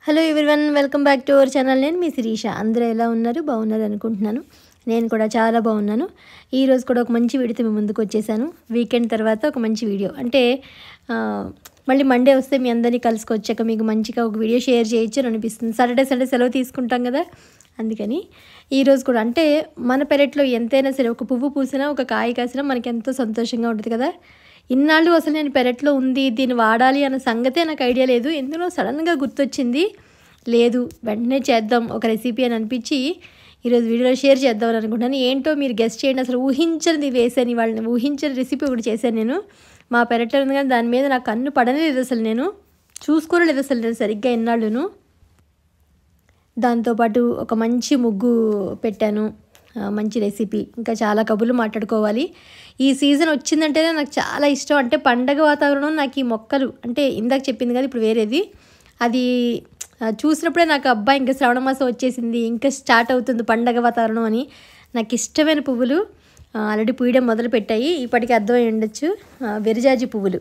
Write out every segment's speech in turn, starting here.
Hello everyone, welcome back to our channel. నేను మీ శిరీష. అందరూ ఎలా ఉన్నారు? బాగున్నారు అనుకుంటున్నాను. నేను కూడా చాలా బాగున్నాను. ఈరోజు కూడా ఒక మంచి వీడియోతో మీ ముందుకు వచ్చేసాను. వీకెండ్ తర్వాత ఒక మంచి వీడియో అంటే మళ్ళీ మండే వస్తే మీ అందరినీ కలుసుకొచ్చాక మీకు మంచిగా ఒక వీడియో షేర్ చేయొచ్చు అని అనిపిస్తుంది. సాటర్డే సండే సెలవు తీసుకుంటాం కదా, అందుకని ఈరోజు కూడా అంటే మన పెరట్లో ఎంతైనా సరే ఒక పువ్వు పూసినా ఒక కాయ కాసినా మనకి ఎంతో సంతోషంగా ఉంటుంది కదా. ఇన్నాళ్ళు అసలు నేను పెరట్లో ఉంది, దీన్ని వాడాలి అన్న సంగతే నాకు ఐడియా లేదు. ఎందులో సడన్గా గుర్తొచ్చింది, లేదు వెంటనే చేద్దాం ఒక రెసిపీ అని అనిపించి ఈరోజు వీడియోలో షేర్ చేద్దామని అనుకుంటున్నాను. ఏంటో మీరు గెస్ట్ చేయండి. అసలు ఊహించనిది వేసాను, వాళ్ళని ఊహించని రెసిపీ ఒకటి చేశాను నేను. మా పెరట్లో ఉంది కానీ దాని మీద నాకు కన్ను పడనే లేదు, అసలు నేను చూసుకోలేదు అసలు నేను సరిగ్గా ఎన్నాళ్ళును. దాంతోపాటు ఒక మంచి ముగ్గు పెట్టాను, మంచి రెసిపీ, ఇంకా చాలా కబుర్లు మాట్లాడుకోవాలి. ఈ సీజన్ వచ్చిందంటేనే నాకు చాలా ఇష్టం. అంటే పండగ వాతావరణం నాకు ఈ మొక్కలు అంటే ఇందాక చెప్పింది కదా, ఇప్పుడు వేరేది అది చూసినప్పుడే నాకు అబ్బాయి ఇంకా శ్రావణ మాసం వచ్చేసింది, ఇంకా స్టార్ట్ అవుతుంది పండగ వాతావరణం అని. నాకు ఇష్టమైన పువ్వులు ఆల్రెడీ పూయడం మొదలు పెట్టాయి. ఇప్పటికీ అర్థమై ఉండొచ్చు. విరజాజి పువ్వులు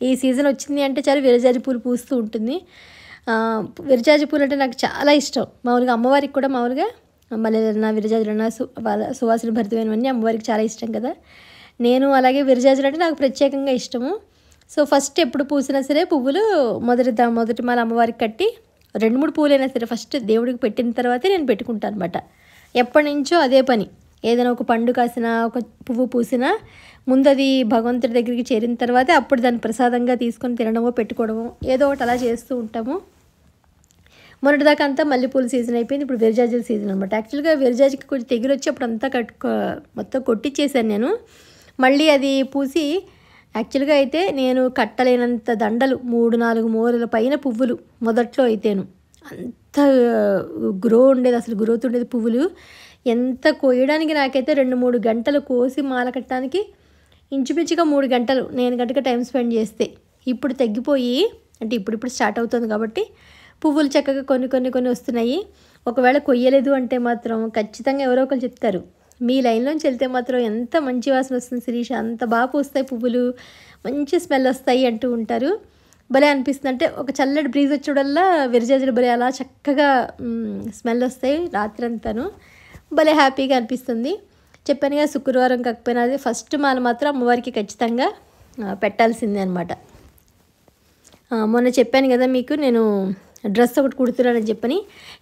ఈ సీజన్ వచ్చింది అంటే చాలు విరజాజి పూలు పూస్తూ ఉంటుంది. విరజాజి పూలు అంటే నాకు చాలా ఇష్టం. మామూలుగా అమ్మవారికి కూడా మామూలుగా మల్లెలన్నా విరజాజులన్నా సువాసన భరితమైనవన్నీ అమ్మవారికి చాలా ఇష్టం కదా. నేను అలాగే విరజాజులు అంటే నాకు ప్రత్యేకంగా ఇష్టము. సో ఫస్ట్ ఎప్పుడు పూసినా సరే పువ్వులు మొదటి మాల అమ్మవారికి కట్టి 2-3 పూలైనా సరే ఫస్ట్ దేవుడికి పెట్టిన తర్వాతే నేను పెట్టుకుంటాను అనమాట. ఎప్పటి నుంచో అదే పని. ఏదైనా ఒక పండు కాసినా ఒక పువ్వు పూసినా ముందు అది భగవంతుడి దగ్గరికి చేరిన తర్వాతే అప్పుడు దాన్ని ప్రసాదంగా తీసుకొని తినడమో పెట్టుకోవడమో ఏదో ఒకటి అలా చేస్తూ ఉంటాము. మొన్నటిదాకా అంతా మల్లెపూల సీజన్ అయిపోయింది, ఇప్పుడు విరజాజుల సీజన్ అనమాట. యాక్చువల్గా విరజాజికి కొంచెం తెగులు వచ్చి అప్పుడు అంతా మొత్తం కొట్టించేసాను నేను. మళ్ళీ అది పూసి యాక్చువల్గా అయితే నేను కట్టలేనంత దండలు 3-4 మూరల పైన పువ్వులు మొదట్లో అయితేను అంత గ్రో ఉండేది, అసలు గ్రోత్ ఉండేది పువ్వులు. ఎంత కోయడానికి నాకైతే 2-3 గంటలు కోసి మాల కట్టడానికి ఇంచుమించుగా 3 గంటలు నేను గంటగా టైం స్పెండ్ చేస్తే. ఇప్పుడు తగ్గిపోయి అంటే ఇప్పుడు స్టార్ట్ అవుతుంది కాబట్టి పువ్వులు చక్కగా కొన్ని వస్తున్నాయి. ఒకవేళ కొయ్యలేదు అంటే మాత్రం ఖచ్చితంగా ఎవరో ఒకరు చెప్తారు, మీ లైన్లోంచి వెళ్తే మాత్రం ఎంత మంచి వాసన వస్తుంది శిరీష, అంత బాగా పూస్తాయి పువ్వులు, మంచి స్మెల్ వస్తాయి అంటూ ఉంటారు. భలే అనిపిస్తుంది. అంటే ఒక చల్లటి బ్రీజ్ వచ్చేవల్లా విరజాజులు భలే అలా చక్కగా స్మెల్ వస్తాయి రాత్రి అంతాను. భలే హ్యాపీగా అనిపిస్తుంది. చెప్పానుగా శుక్రవారం కాకపోయినా అది ఫస్ట్ మాల మాత్రం అమ్మవారికి ఖచ్చితంగా పెట్టాల్సిందే అనమాట. మొన్న చెప్పాను కదా మీకు, నేను డ్రెస్ ఒకటి కుడుతున్నానని చెప్పని.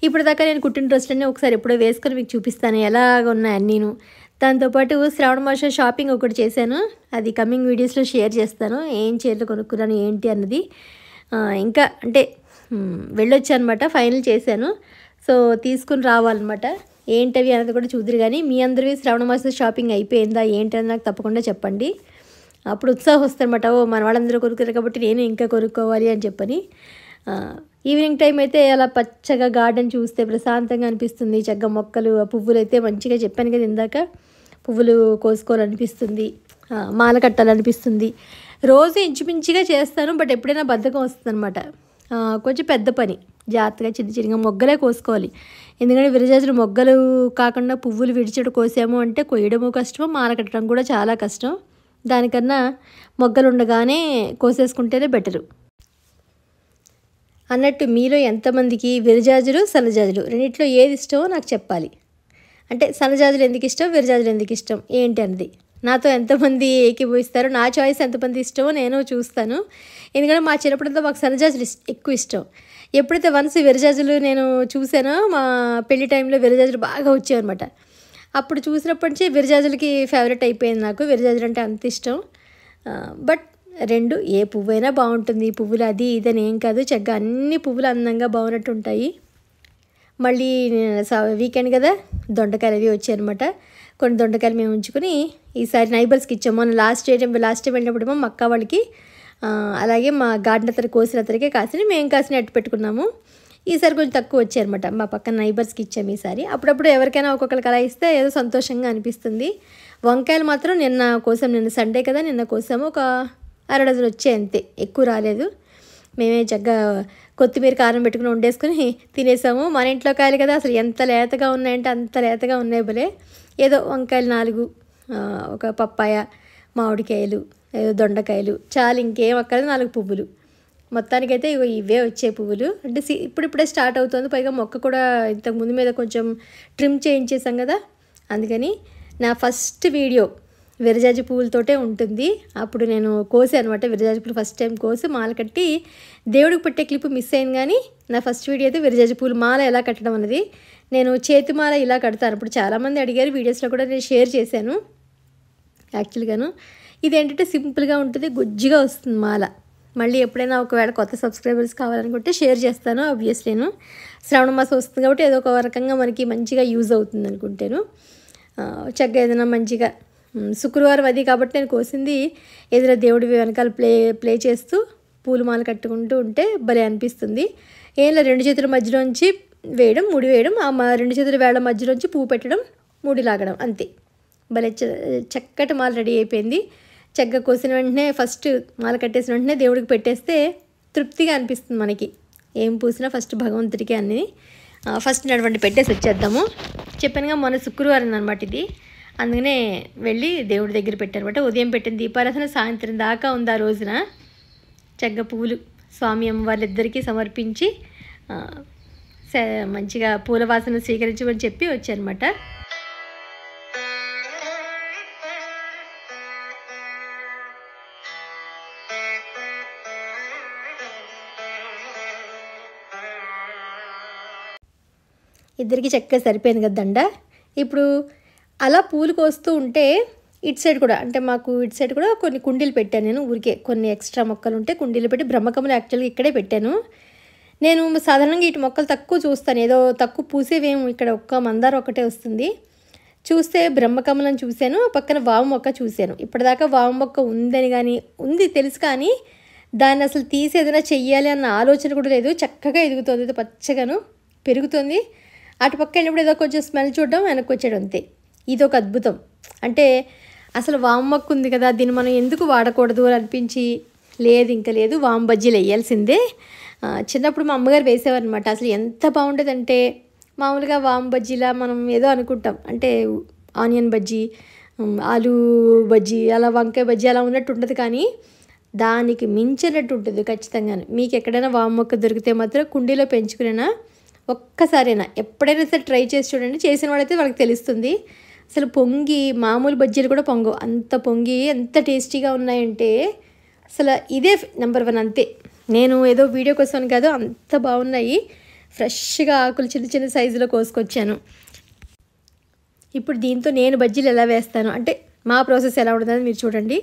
ఇప్పటిదాకా నేను కుట్టిన డ్రెస్లన్నీ ఒకసారి ఎప్పుడో వేసుకొని మీకు చూపిస్తాను ఎలాగ ఉన్నాయని నేను. దాంతోపాటు శ్రావణ మాసం షాపింగ్ ఒకటి చేశాను, అది కమింగ్ వీడియోస్లో షేర్ చేస్తాను. ఏం చీరలు కొనుక్కున్నాను ఏంటి అన్నది. ఇంకా అంటే వెళ్ళొచ్చు అనమాట, ఫైనల్ చేశాను. సో తీసుకుని రావాలన్నమాట. ఏంటవి అన్నది కూడా చూద్దరు. కానీ మీ అందరివి శ్రావణ మాసం షాపింగ్ అయిపోయిందా ఏంటి అని నాకు తప్పకుండా చెప్పండి. అప్పుడు ఉత్సాహం వస్తుందన్నమాట. మన వాళ్ళందరూ కొనుక్కోరు కాబట్టి నేను ఇంకా కొనుక్కోవాలి అని చెప్పని. ఈవినింగ్ టైం అయితే అలా పచ్చగా గార్డెన్ చూస్తే ప్రశాంతంగా అనిపిస్తుంది. చక్కగా మొక్కలు పువ్వులు అయితే మంచిగా చెప్పాను కదా ఇందాక, పువ్వులు కోసుకోవాలనిపిస్తుంది, మాల కట్టాలనిపిస్తుంది. రోజు ఇంచుమించుగా చేస్తాను, బట్ ఎప్పుడైనా బద్ధకం వస్తుంది అనమాట. కొంచెం పెద్ద పని, జాగ్రత్తగా చిన్నగా మొగ్గలే కోసుకోవాలి. ఎందుకంటే విరజాజులు మొగ్గలు కాకుండా పువ్వులు విడిచడు కోసాము అంటే కొయ్యడము కష్టం, మాల కట్టడం కూడా చాలా కష్టం. దానికన్నా మొగ్గలు ఉండగానే కోసేసుకుంటేనే బెటరు. అన్నట్టు మీలో ఎంతమందికి విరజాజులు సన్నజాజులు రెండిట్లో ఏది ఇష్టమో నాకు చెప్పాలి. అంటే సన్నజాజులు ఎందుకు ఇష్టం, విరజాజులు ఎందుకు ఇష్టం ఏంటి అన్నది నాతో ఎంతమంది ఏకీభవిస్తారో, నా చాయిస్ ఎంతమంది ఇష్టమో నేను చూస్తాను. ఎందుకంటే మా చిన్నప్పుడంతా మాకు సన్నజాజులు ఎక్కువ ఇష్టం. ఎప్పుడైతే వన్స్ విరజాజులు నేను చూసానో, మా పెళ్లి టైంలో విరజాజులు బాగా వచ్చాయన్నమాట. అప్పుడు చూసినప్పటి నుంచి విరజాజులకి ఫేవరెట్ అయిపోయింది నాకు. విరజాజులు అంటే అంత ఇష్టం. బట్ రెండు ఏ పువ్వైనా బాగుంటుంది, పువ్వులు అది ఇదని ఏం కాదు, చక్కగా అన్ని పువ్వులు అందంగా బాగున్నట్టు ఉంటాయి. మళ్ళీ వీకెండ్ కదా, దొండకాయలు అవి వచ్చాయన్నమాట. కొన్ని దొండకాయలు మేము ఉంచుకొని ఈసారి నైబర్స్కి ఇచ్చాము. మన లాస్ట్ టైం వెళ్ళినప్పుడేమో మా అక్క వాళ్ళకి, అలాగే మా గార్డెన్ అతను కోసిన అతనికే కాసిన, మేము కాసిన అట్టు పెట్టుకున్నాము. ఈసారి కొంచెం తక్కువ వచ్చాయన్నమాట, మా పక్కన నైబర్స్కి ఇచ్చాము ఈసారి. అప్పుడప్పుడు ఎవరికైనా ఒక్కొక్కరికి అలా ఇస్తే ఏదో సంతోషంగా అనిపిస్తుంది. వంకాయలు మాత్రం నిన్న సండే కదా, నిన్న కోసాము. ఒక 1/2 డజన్ వచ్చాయి అంతే, ఎక్కువ రాలేదు. మేమే చక్కగా కొత్తిమీర కారం పెట్టుకుని వండేసుకుని తినేసాము. మన ఇంట్లో కాయలు కదా, అసలు ఎంత లేతగా ఉన్నాయంటే అంత లేతగా ఉన్నాయి. భలే ఏదో వంకాయలు 4, ఒక పప్పాయ, మామిడికాయలు, ఏదో దొండకాయలు, చాలు ఇంకేం అక్కర్లేదు, 4 పువ్వులు. మొత్తానికైతే ఇవే వచ్చే పువ్వులు. అంటే ఇప్పుడిప్పుడే స్టార్ట్ అవుతుంది. పైగా మొక్క కూడా ఇంతకు ముందు మీద కొంచెం ట్రిమ్ చేయించేసాం కదా, అందుకని నా ఫస్ట్ వీడియో విరజాజి పువ్వులతోటే ఉంటుంది. అప్పుడు నేను కోసాను అనమాట, విరజాజి పువ్వులు ఫస్ట్ టైం కోసి మాల కట్టి దేవుడికి పెట్టే క్లిప్ మిస్ అయింది. కానీ నా ఫస్ట్ వీడియో అయితే విరజాజి పువ్వులు మాల ఎలా కట్టడం అనేది. నేను చేతి మాల ఇలా కడతాను. ఇప్పుడు చాలామంది అడిగారు, వీడియోస్లో కూడా నేను షేర్ చేశాను. యాక్చువల్గాను ఇదేంటంటే సింపుల్గా ఉంటుంది, గుజ్జిగా వస్తుంది మాల. మళ్ళీ ఎప్పుడైనా ఒకవేళ కొత్త సబ్స్క్రైబర్స్ కావాలనుకుంటే షేర్ చేస్తాను. ఆబ్వియస్లీ నేను శ్రావణ మాసం వస్తుంది కాబట్టి ఏదో ఒక రకంగా మనకి మంచిగా యూజ్ అవుతుంది అనుకుంటాను. చక్కగా ఏదైనా మంచిగా శుక్రవారం అది కాబట్టి నేను కోసింది ఏదైనా దేవుడి వెనకాల ప్లే చేస్తూ పూలమాల కట్టుకుంటూ ఉంటే భలే అనిపిస్తుంది. ఏం రెండు చేతుల మధ్యలోంచి వేయడం, ముడి వేయడం, ఆ రెండు చేతుల వేళ్ల మధ్యలోంచి పువ్వు పెట్టడం, ముడి లాగడం, అంతే. భలే చక్కటి మాల రెడీ అయిపోయింది. చక్కగా కోసిన వెంటనే ఫస్ట్ మాల కట్టేసిన వెంటనే దేవుడికి పెట్టేస్తే తృప్తిగా అనిపిస్తుంది మనకి. ఏం పూసినా ఫస్ట్ భగవంతుడికి అన్నీ. ఫస్ట్ నడవండి పెట్టేసి వచ్చేద్దాము. చెప్పానుగా మొన్న శుక్రవారం అనమాట ఇది, అందుకనే వెళ్ళి దేవుడి దగ్గర పెట్టారనమాట. ఉదయం పెట్టిన దీపారాధన సాయంత్రం దాకా ఉంది. ఆ రోజున చక్కగా పువ్వులు స్వామి అమ్మ వాళ్ళిద్దరికీ సమర్పించి మంచిగా పూల వాసన స్వీకరించమని చెప్పి వచ్చారనమాట. ఇద్దరికి చక్కగా సరిపోయింది కదా దండ. ఇప్పుడు అలా పూలు కోస్తూ ఉంటే ఇటు సైడ్ కూడా, అంటే మాకు ఇటు సైడ్ కూడా కొన్ని కుండీలు పెట్టాను నేను. ఊరికే కొన్ని ఎక్స్ట్రా మొక్కలు ఉంటే కుండీలు పెట్టి, బ్రహ్మకమలు యాక్చువల్గా ఇక్కడే పెట్టాను. నేను సాధారణంగా ఇటు మొక్కలు తక్కువ చూస్తాను, ఏదో తక్కువ పూసేవేమో. ఇక్కడ ఒక్క మందారం ఒకటే వస్తుంది. చూస్తే బ్రహ్మకమలం చూశాను, పక్కన వాము మొక్క చూశాను. ఇప్పటిదాకా వాము మొక్క ఉందని కానీ ఉంది తెలుసు, కానీ దాన్ని అసలు తీసి ఏదైనా చెయ్యాలి అన్న ఆలోచన కూడా లేదు. చక్కగా ఎదుగుతుంది, పచ్చగాను పెరుగుతుంది. అటు పక్క వెళ్ళినప్పుడు ఏదో కొంచెం స్మెల్ చూడడం, వెనక్కి వచ్చేయడం, అంతే. ఇది ఒక అద్భుతం. అంటే అసలు వాము మొక్క ఉంది కదా, దీన్ని మనం ఎందుకు వాడకూడదు అని అనిపించి, లేదు ఇంకా లేదు, వాము బజ్జీలు వేయాల్సిందే. చిన్నప్పుడు మా అమ్మగారు వేసేవారనమాట. అసలు ఎంత బాగుండేదంటే, మామూలుగా వాము బజ్జీలా మనం ఏదో అనుకుంటాం, అంటే ఆనియన్ బజ్జీ, ఆలూ బజ్జీ, అలా వంకాయ బజ్జీ అలా ఉన్నట్టు ఉంటుంది, కానీ దానికి మించినట్టు ఉంటుంది ఖచ్చితంగా. మీకు ఎక్కడైనా వాము మొక్క దొరికితే మాత్రం కుండీలో పెంచుకునేనా ఒక్కసారైనా ఎప్పుడైనా సరే ట్రై చేసి చూడండి. చేసిన వాళ్ళైతే వాళ్ళకి తెలుస్తుంది. అసలు పొంగి మామూలు బజ్జీలు కూడా పొంగవు, అంత పొంగి ఎంత టేస్టీగా ఉన్నాయంటే అసలు ఇదే నెంబర్ 1 అంతే. నేను ఏదో వీడియో కోసం కాదు, అంత బాగున్నాయి. ఫ్రెష్గా ఆకులు చిన్న చిన్న సైజులో కోసుకొచ్చాను. ఇప్పుడు దీంతో నేను బజ్జీలు ఎలా వేస్తాను అంటే మా ప్రాసెస్ ఎలా ఉంటుందని మీరు చూడండి.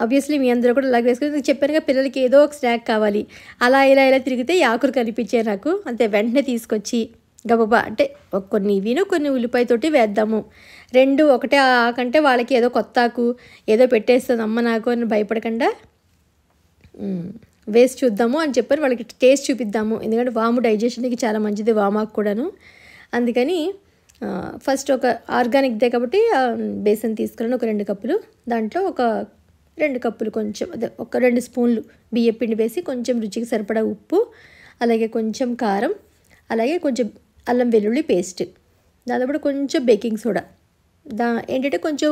ఆబ్వియస్లీ మీ అందరూ కూడా ఇలాగ వేసుకుని, చెప్పానుగా పిల్లలకి ఏదో ఒక స్నాక్ కావాలి. అలా ఇలా తిరిగితే ఈ ఆకులు కనిపించాయి నాకు, అంతే. వెంటనే తీసుకొచ్చి గబబా అంటే కొన్ని ఇవిను కొన్ని ఉల్లిపాయతోటి వేద్దాము. 2 ఒకటే ఆకంటే వాళ్ళకి ఏదో కొత్త ఆకు ఏదో పెట్టేస్తుంది అమ్మ నాకు అని భయపడకుండా వేసి చూద్దాము అని చెప్పారు. వాళ్ళకి టేస్ట్ చూపిద్దాము, ఎందుకంటే వాము డైజెషన్కి చాలా మంచిది, వామాకు కూడాను. అందుకని ఫస్ట్ ఒక ఆర్గానిక్దే కాబట్టి బేసన్ తీసుకుని ఒక 2 కప్పులు, దాంట్లో ఒక 2 కప్పులు కొంచెం అదే ఒక 2 స్పూన్లు బియ్యం పిండి వేసి, కొంచెం రుచికి సరిపడా ఉప్పు, అలాగే కొంచెం కారం, అలాగే కొంచెం అల్లం వెల్లుల్లి పేస్ట్, దాదాపు కొంచెం బేకింగ్ సోడా. ఏంటంటే కొంచెం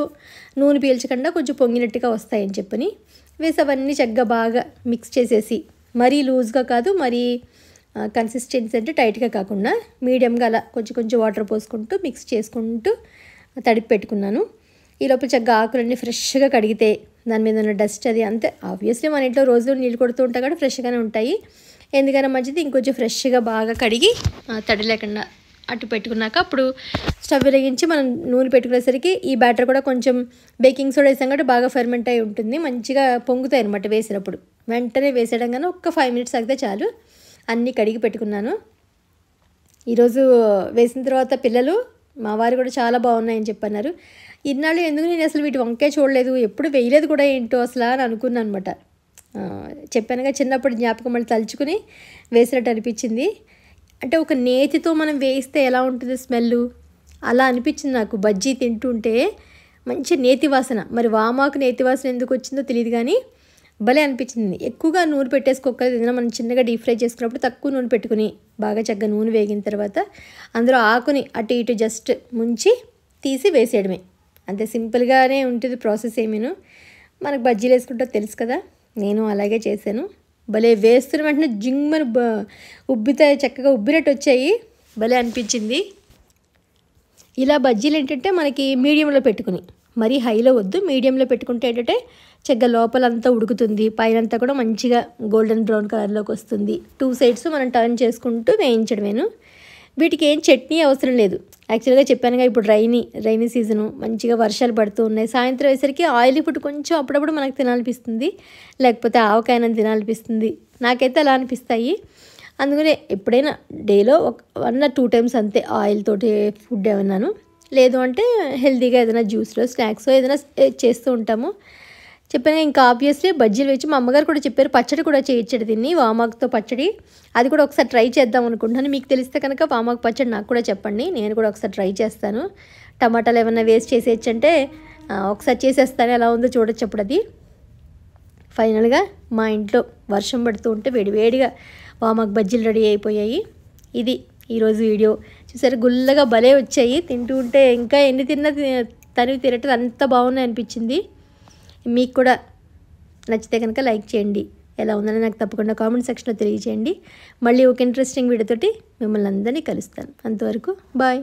నూనె పీల్చకుండా కొంచెం పొంగినట్టుగా వస్తాయని చెప్పని వేసి అవన్నీ చక్కగా బాగా మిక్స్ చేసేసి, మరీ లూజ్గా కాదు, మరీ కన్సిస్టెన్సీ అంటే టైట్గా కాకుండా మీడియంగా అలా కొంచెం వాటర్ పోసుకుంటూ మిక్స్ చేసుకుంటూ తడిపి పెట్టుకున్నాను. ఈ లోపల చక్కగా ఆకులన్నీ ఫ్రెష్గా కడిగితే దాని మీద ఉన్న డస్ట్ అది అంతే. ఆబ్వియస్లీ మన ఇంట్లో రోజు నీళ్ళు కొడుతూ ఉంటాయి కాబట్టి ఫ్రెష్గానే ఉంటాయి. ఎందుకైనా మంచిది ఇంకొంచెం ఫ్రెష్గా బాగా కడిగి తడి లేకుండా అటు పెట్టుకున్నాక అప్పుడు స్టవ్ వెలిగించి మనం నూనె పెట్టుకునేసరికి ఈ బ్యాటర్ కూడా కొంచెం బేకింగ్ సోడా వేసాం కాబట్టి బాగా ఫెర్మెంట్ అయి ఉంటుంది, మంచిగా పొంగుతాయి అనమాట. వేసినప్పుడు వెంటనే వేసేయడం కానీ ఒక్క 5 మినిట్స్ ఆగితే చాలు. అన్నీ కడిగి పెట్టుకున్నాను. ఈరోజు వేసిన తర్వాత పిల్లలు మా వారు కూడా చాలా బాగున్నాయని చెప్పన్నారు. ఇన్నాళ్ళు ఎందుకు నేను అసలు వీటి వంకాయ చూడలేదు, ఎప్పుడు వేయలేదు కూడా ఏంటో అసలు అని అనుకున్నాను అనమాట. చెప్పానుగా చిన్నప్పుడు జ్ఞాపకం మళ్ళీ తలుచుకుని వేసినట్టు అనిపించింది. అంటే ఒక నేతితో మనం వేస్తే ఎలా ఉంటుంది స్మెల్, అలా అనిపించింది నాకు. బజ్జీ తింటుంటే మంచి నేతి వాసన, మరి వామాకు నేతి వాసన ఎందుకు వచ్చిందో తెలియదు కానీ భలే అనిపించింది. ఎక్కువగా నూనె పెట్టేసుకోకలేదు, ఏదైనా మనం చిన్నగా డీప్ ఫ్రై చేసుకున్నప్పుడు తక్కువ నూనె పెట్టుకుని బాగా చక్కగా నూనె వేగిన తర్వాత అందులో ఆకుని అటు ఇటు జస్ట్ ముంచి తీసి వేసేయడమే, అంతే. సింపుల్గానే ఉంటుంది ప్రాసెస్. ఏమీను మనకు బజ్జీలు వేసుకుంటా తెలుసు కదా, నేను అలాగే చేశాను. భలే వేస్తున్న వెంటనే జింగ్మని ఉబ్బితాయి, చక్కగా ఉబ్బినట్టు వచ్చాయి, భలే అనిపించింది. ఇలా బజ్జీలు ఏంటంటే మనకి మీడియంలో పెట్టుకుని, మరీ హైలో వద్దు, మీడియంలో పెట్టుకుంటే ఏంటంటే చక్కగా లోపలంతా ఉడుకుతుంది, పైనంతా కూడా మంచిగా గోల్డెన్ బ్రౌన్ కలర్లోకి వస్తుంది. 2 సైడ్స్ మనం టర్న్ చేసుకుంటూ వేయించడమేను. వీటికి ఏం చట్నీ అవసరం లేదు. యాక్చువల్గా చెప్పానుగా, ఇప్పుడు రైనీ సీజను, మంచిగా వర్షాలు పడుతూ ఉన్నాయి. సాయంత్రం వేసరికి ఆయిలీ ఫుడ్ కొంచెం అప్పుడప్పుడు మనకు తినాలనిపిస్తుంది, లేకపోతే ఆవకాయనం తినాలనిపిస్తుంది. నాకైతే అలా అనిపిస్తాయి. అందుకనే ఎప్పుడైనా డేలో 1 or 2 టైమ్స్ అంతే ఆయిల్ తోటి ఫుడ్ ఏమన్నాను. లేదు అంటే హెల్తీగా ఏదైనా జ్యూస్లో స్నాక్స్ ఏదైనా చేస్తూ ఉంటాము. చెప్పాను ఇంకా ఆబ్వియస్లీ బజ్జీలు వేసి మా అమ్మగారు కూడా చెప్పారు పచ్చడి కూడా చేయొచ్చడు దీన్ని, వామాకుతో పచ్చడి. అది కూడా ఒకసారి ట్రై చేద్దాం అనుకుంటున్నాను. మీకు తెలిస్తే కనుక వామాకు పచ్చడి నాకు కూడా చెప్పండి, నేను కూడా ఒకసారి ట్రై చేస్తాను. టమాటాలు ఏమన్నా వేస్ట్ చేసేయచ్చంటే ఒకసారి చేసేస్తాను, ఎలా ఉందో చూడొచ్చు అప్పుడు అది. ఫైనల్గా మా ఇంట్లో వర్షం పడుతూ ఉంటే వేడివేడిగా వామాకు బజ్జీలు రెడీ అయిపోయాయి. ఇది ఈరోజు వీడియో. చూసారు గుల్లగా భలే వచ్చాయి, తింటూ ఉంటే ఇంకా ఎన్ని తిన్నా తనివి తినట్టు అంత బాగున్నాయి అనిపించింది. మీకు కూడా నచ్చితే కనుక లైక్ చేయండి, ఎలా ఉందని నాకు తప్పకుండా కామెంట్ సెక్షన్లో తెలియజేయండి. మళ్ళీ ఒక ఇంట్రెస్టింగ్ వీడియోతోటి మిమ్మల్ని అందరినీ కలుస్తాను. అంతవరకు బాయ్.